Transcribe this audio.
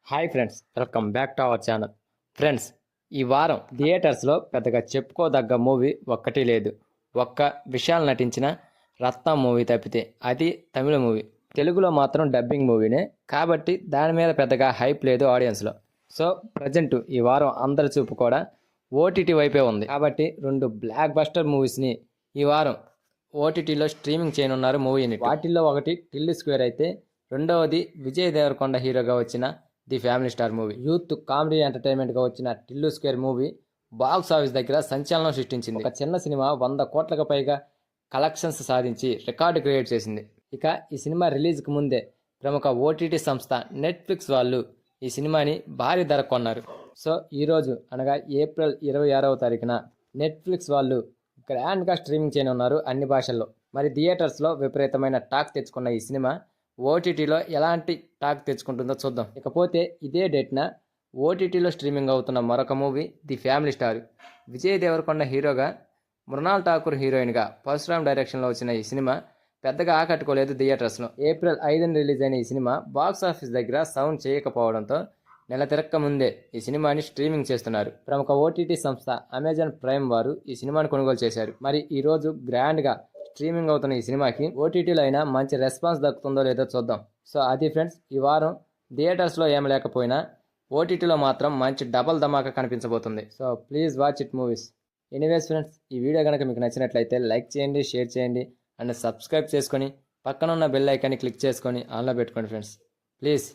Hi friends, welcome back to our channel. Friends, ఈ వారం థియేటర్స్లో పెద్దగా చెప్పుకోదగ్గ మూవీ ఒక్కటి లేదు. ఒక్క విశాల్ నటించిన రత్నం మూవీ తప్పితే. అది తమిళ మూవీ. తెలుగులో మాత్రం డబ్బింగ్ మూవీనే కాబట్టి దాని మీద పెద్దగా హైప్ లేదు ఆడియన్స్లో. సో ప్రజెంట్ ఈ వారం అందరి చూపు కూడా ఓటీటీ వైపే ఉంది. కాబట్టి రెండు బ్లాక్ బస్టర్ మూవీస్ని ఈ వారం ఓటీటీలో స్ట్రీమింగ్ చేయనున్నారు మూవీ యూనిట్. వాటిల్లో ఒకటి టిల్లు స్క్వేర్ అయితే రెండవది విజయ్ దేవరకొండ హీరోగా వచ్చిన the family star movie. Youth comedy ఎంటర్టైన్మెంట్గా వచ్చిన Tillu square movie box office దగ్గర సంచలనం సృష్టించింది. ఒక చిన్న సినిమా 100 కోట్లకు పైగా కలెక్షన్స్ సాధించి రికార్డు క్రియేట్ చేసింది. ఇక ఈ సినిమా రిలీజ్కి ముందే ప్రముఖ ఓటీటీ సంస్థ నెట్ఫ్లిక్స్ వాళ్ళు ఈ సినిమాని భారీ ధర కొన్నారు. సో ఈరోజు అనగా ఏప్రిల్ 26వ తారీఖున నెట్ఫ్లిక్స్ వాళ్ళు గ్రాండ్గా స్ట్రీమింగ్ చేయనున్నారు అన్ని భాషల్లో. మరి థియేటర్స్లో విపరీతమైన టాక్ తెచ్చుకున్న ఈ సినిమా ఓటీటీలో ఎలాంటి టాక్ తెచ్చుకుంటుందో చూద్దాం. ఇకపోతే ఇదే డేట్న ఓటీటీలో స్ట్రీమింగ్ అవుతున్న మరొక movie the family star. Vijay Deverakonda హీరోగా, మృణాల్ ఠాకూర్ హీరోయిన్గా పరశురామ్ డైరెక్షన్లో వచ్చిన ఈ సినిమా పెద్దగా ఆకట్టుకోలేదు థియేటర్స్లో. ఏప్రిల్ 5న రిలీజ్ అయిన ఈ సినిమా బాక్స్ ఆఫీస్ దగ్గర సౌండ్ చేయకపోవడంతో నెల తిరక్క ముందే ఈ సినిమాని స్ట్రీమింగ్ చేస్తున్నారు. ప్రముఖ ఓటీటీ సంస్థ అమెజాన్ ప్రైమ్ వారు ఈ సినిమాని కొనుగోలు చేశారు. మరి ఈరోజు గ్రాండ్గా స్ట్రీమింగ్ అవుతున్న ఈ సినిమాకి ఓటీటీలో అయినా మంచి రెస్పాన్స్ దక్కుతుందో లేదో చూద్దాం. సో అది ఫ్రెండ్స్, ఈ వారం థియేటర్స్లో ఏం లేకపోయినా ఓటీటీలో మాత్రం మంచి డబల్ ధమాకా కనిపించబోతుంది. So please watch it movies. Anyways friends, ఈ వీడియో కనుక మీకు నచ్చినట్లయితే లైక్ చేయండి, షేర్ చేయండి అండ్ సబ్స్క్రైబ్ చేసుకొని పక్కన ఉన్న బెల్ ఐకాన్ని క్లిక్ చేసుకొని ఆన్లో పెట్టుకోండి ఫ్రెండ్స్. ప్లీజ్.